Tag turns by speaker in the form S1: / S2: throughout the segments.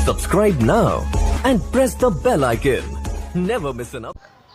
S1: Subscribe now and press the bell icon. Never miss an up.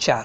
S2: 4।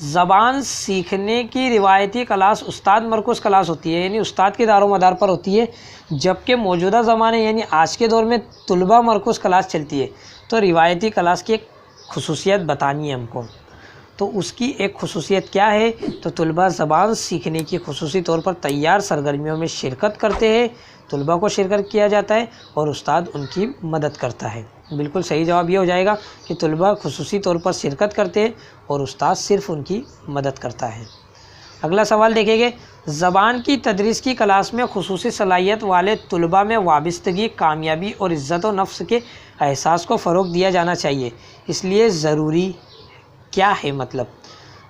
S2: زبان سیکھنے کی روایتی کلاس استاد مرکوز کلاس ہوتی ہے، یعنی استاد کے دار و مدار پر ہوتی ہے، جبکہ موجودہ زمانے یعنی آج کے دور میں طلبہ مرکوز کلاس چلتی ہے۔ تو روایتی کلاس کی ایک خصوصیت بتانی ہے ہم کو، تو اس کی ایک خصوصیت کیا ہے؟ تو طلبہ زبان سیکھنے کی خصوصی طور پر تیار سرگرمیوں میں شرکت کرتے ہیں، طلبہ کو شرکت کیا جاتا ہے اور استاد ان کی مدد کرتا ہے۔ بالکل صحیح جواب یہ ہو جائے گا کہ طلبہ خصوصی طور پر شرکت کرتے ہیں اور استاد صرف ان کی مدد کرتا ہے۔ اگلا سوال دیکھیں گے، زبان کی تدریس کی کلاس میں خصوصی صلاحیت والے طلبہ میں وابستگی، کامیابی اور عزت و نفس کے احساس کو فروغ دیا جانا چاہیے، اس لیے ضروری کیا ہے؟ مطلب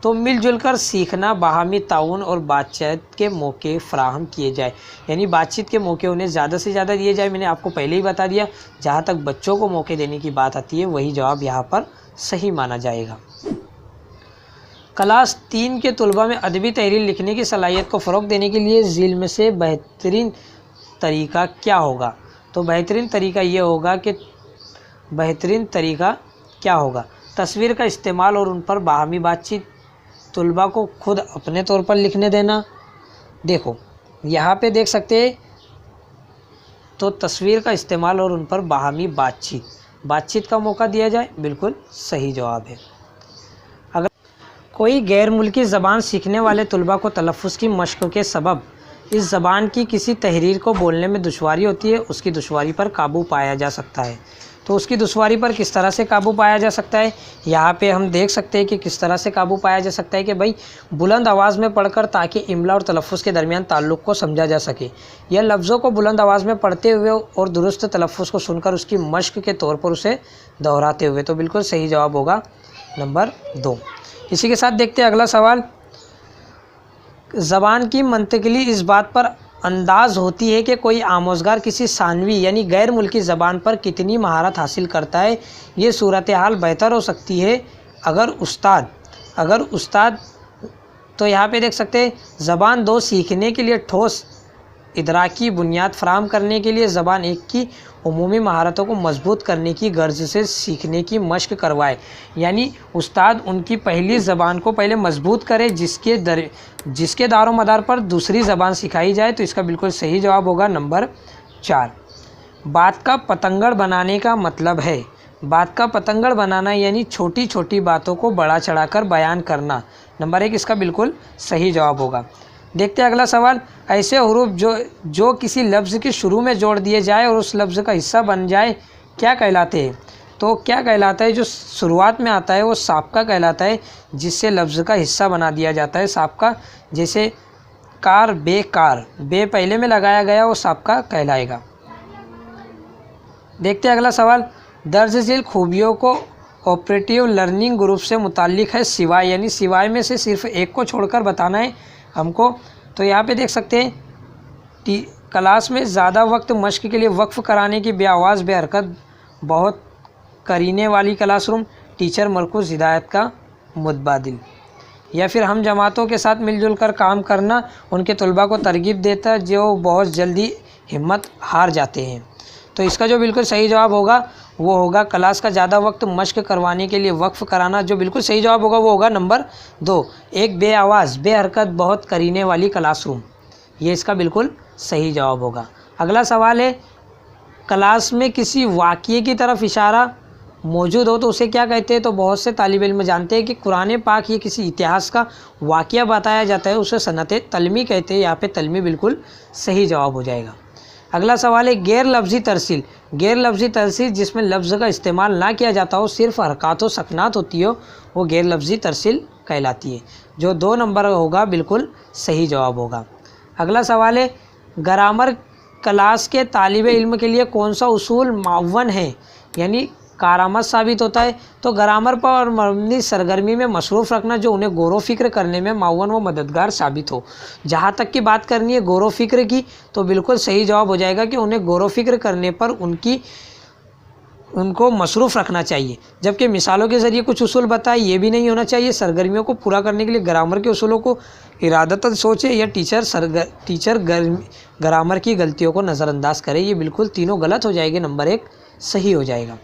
S2: تو مل جل کر سیکھنا، باہمی تعاون اور بات چیت کے موقع فراہم کیے جائے، یعنی بات چیت کے موقع انہیں زیادہ سے زیادہ دیے جائے۔ میں نے آپ کو پہلے ہی بتا دیا، جہاں تک بچوں کو موقع دینے کی بات آتی ہے وہی جواب یہاں پر صحیح مانا جائے گا۔ کلاس 3 کے طلبہ میں ادبی تحریر لکھنے کی صلاحیت کو فروغ دینے کے لیے ذیل میں سے بہترین طریقہ کیا ہوگا؟ تو بہترین طریقہ کیا ہوگا؟ تصویر کا استعمال اور ان پر باہمی بات چیت، طلبہ کو خود اپنے طور پر لکھنے دینا۔ دیکھو یہاں پہ دیکھ سکتے ہیں، تو تصویر کا استعمال اور ان پر باہمی بات چیت کا موقع دیا جائے، بالکل صحیح جواب ہے۔ اگر کوئی غیر ملکی زبان سیکھنے والے طلبہ کو تلفظ کی مشق کے سبب اس زبان کی کسی تحریر کو بولنے میں دشواری ہوتی ہے، اس کی دشواری پر قابو پایا جا سکتا ہے۔ تو اس کی دشواری پر کس طرح سے قابو پایا جا سکتا ہے؟ یہاں پہ ہم دیکھ سکتے ہیں کہ کس طرح سے قابو پایا جا سکتا ہے کہ بھائی بلند آواز میں پڑھ کر، تاکہ املا اور تلفظ کے درمیان تعلق کو سمجھا جا سکے، یا لفظوں کو بلند آواز میں پڑھتے ہوئے اور درست تلفظ کو سن کر اس کی مشق کے طور پر اسے دہراتے ہوئے۔ تو بالکل صحیح جواب ہوگا نمبر 2۔ اسی کے ساتھ دیکھتے ہیں اگلا سوال، زبان کی منتقلی اس بات پر انداز ہوتی ہے کہ کوئی آموزگار کسی ثانوی یعنی غیر ملکی زبان پر کتنی مہارت حاصل کرتا ہے۔ یہ صورتحال بہتر ہو سکتی ہے اگر استاد تو یہاں پہ دیکھ سکتے ہیں، زبان 2 سیکھنے کے لیے ٹھوس ادراکی بنیاد فراہم کرنے کے لیے زبان 1 کی عمومی مہارتوں کو مضبوط کرنے کی غرض سے سیکھنے کی مشق کروائے، یعنی استاد ان کی پہلی زبان کو پہلے مضبوط کرے، جس کے دار و مدار پر دوسری زبان سکھائی جائے۔ تو اس کا بالکل صحیح جواب ہوگا نمبر 4۔ بات کا پتنگڑ بنانے کا مطلب ہے، بات کا پتنگڑ بنانا یعنی چھوٹی چھوٹی باتوں کو بڑا چڑھا کر بیان کرنا۔ نمبر 1 اس کا بالکل صحیح جواب ہوگا۔ دیکھتے ہیں اگلا سوال، ایسے حروف جو کسی لفظ کے شروع میں جوڑ دیے جائے اور اس لفظ کا حصہ بن جائے کیا کہلاتے ہیں؟ تو کیا کہلاتا ہے؟ جو شروعات میں آتا ہے وہ سابقہ کہلاتا ہے، جس سے لفظ کا حصہ بنا دیا جاتا ہے سابقہ، جیسے کار، بے پہلے میں لگایا گیا وہ سابقہ کہلائے گا۔ دیکھتے ہیں اگلا سوال، درج ذیل خوبیوں کو آپریٹیو لرننگ گروپ سے متعلق ہے سوائے، یعنی سوائے میں سے صرف ایک کو چھوڑ کر بتانا ہے ہم کو۔ تو یہاں پہ دیکھ سکتے ہیں، کلاس میں زیادہ وقت مشق کے لیے وقف کرانے کی، بے آواز بے حرکت بہت کرینے والی کلاس روم، ٹیچر مرکوز ہدایت کا متبادل، یا پھر ہم جماعتوں کے ساتھ مل جل کر کام کرنا ان کے طلباء کو ترغیب دیتا ہے جو بہت جلدی ہمت ہار جاتے ہیں۔ تو اس کا جو بالکل صحیح جواب ہوگا وہ ہوگا کلاس کا زیادہ وقت مشق کروانے کے لیے وقف کرانا۔ جو بالکل صحیح جواب ہوگا وہ ہوگا نمبر 2، ایک بے آواز بے حرکت بہت کرینے والی کلاس روم، یہ اس کا بالکل صحیح جواب ہوگا۔ اگلا سوال ہے، کلاس میں کسی واقعے کی طرف اشارہ موجود ہو تو اسے کیا کہتے ہیں؟ تو بہت سے طالب علم جانتے ہیں کہ قرآن پاک یہ کسی اتہاس کا واقعہ بتایا جاتا ہے، اسے صنعت تلمی کہتے ہیں۔ یہاں پہ تلمی بالکل صحیح جواب ہو جائے گا۔ اگلا سوال ہے، غیر لفظی ترسیل جس میں لفظ کا استعمال نہ کیا جاتا ہو، صرف حرکات و سکنات ہوتی ہو، وہ غیر لفظی ترسیل کہلاتی ہے۔ جو 2 نمبر ہوگا بالکل صحیح جواب ہوگا۔ اگلا سوال ہے، گرامر کلاس کے طالب علم کے لیے کون سا اصول معاون ہے، یعنی کارآمد ثابت ہوتا ہے؟ تو گرامر پر مبنی سرگرمی میں مصروف رکھنا جو انہیں غور و فکر کرنے میں معاون و مددگار ثابت ہو۔ جہاں تک کی بات کرنی ہے غور و فکر کی، تو بالکل صحیح جواب ہو جائے گا کہ انہیں غور و فکر کرنے پر ان کو مصروف رکھنا چاہیے۔ جبکہ مثالوں کے ذریعے کچھ اصول بتائے یہ بھی نہیں ہونا چاہیے۔ سرگرمیوں کو پورا کرنے کے لیے گرامر کے اصولوں کو ارادتاً سوچے یا ٹیچر گرامر کی غلطیوں کو نظر انداز کرے، یہ بالکل تینوں غلط ہو جائے گے، نمبر 1 صحیح ہو جائے گا۔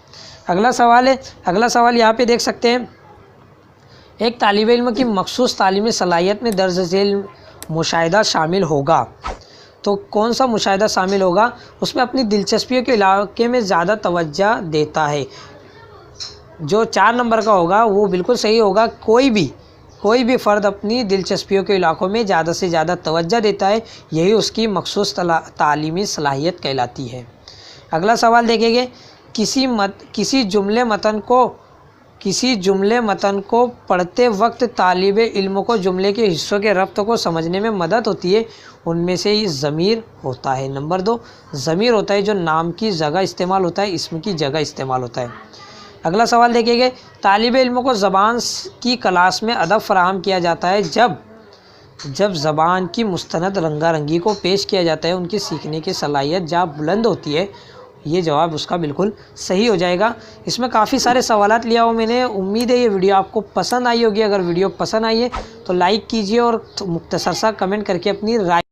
S2: اگلا سوال یہاں پہ دیکھ سکتے ہیں، ایک طالب علم کی مخصوص تعلیمی صلاحیت میں درج ذیل مشاہدہ شامل ہوگا. تو کون سا مشاہدہ شامل ہوگا؟ اس میں اپنی دلچسپیوں کے علاقے میں زیادہ توجہ دیتا ہے. جو 4 نمبر کا ہوگا وہ بالکل صحیح ہوگا. کوئی بھی فرد اپنی دلچسپیوں کے علاقوں میں زیادہ سے زیادہ توجہ دیتا ہے، یہی اس کی مخصوص تعلیمی صلاحیت کہلاتی ہے. اگلا سوال دیکھیں گے، کسی جملے متن کو پڑھتے وقت طالب علم کو جملے کے حصوں کے ربط کو سمجھنے میں مدد ہوتی ہے. ان میں سے یہ ضمیر ہوتا ہے. نمبر 2 ضمیر ہوتا ہے جو نام کی جگہ استعمال ہوتا ہے، اسم کی جگہ استعمال ہوتا ہے. اگلا سوال دیکھیں گے، طالب علم کو زبان کی کلاس میں ادب فراہم کیا جاتا ہے جب زبان کی مستند رنگا رنگی کو پیش کیا جاتا ہے، ان کی سیکھنے کی صلاحیت جہاں بلند ہوتی ہے. یہ جواب اس کا بالکل صحیح ہو جائے گا. اس میں کافی سارے سوالات لیا ہوں میں نے. امید ہے یہ ویڈیو آپ کو پسند آئی ہوگی. اگر ویڈیو پسند آئی ہے تو لائک کیجئے اور مختصر سا کمنٹ کر کے اپنی رائے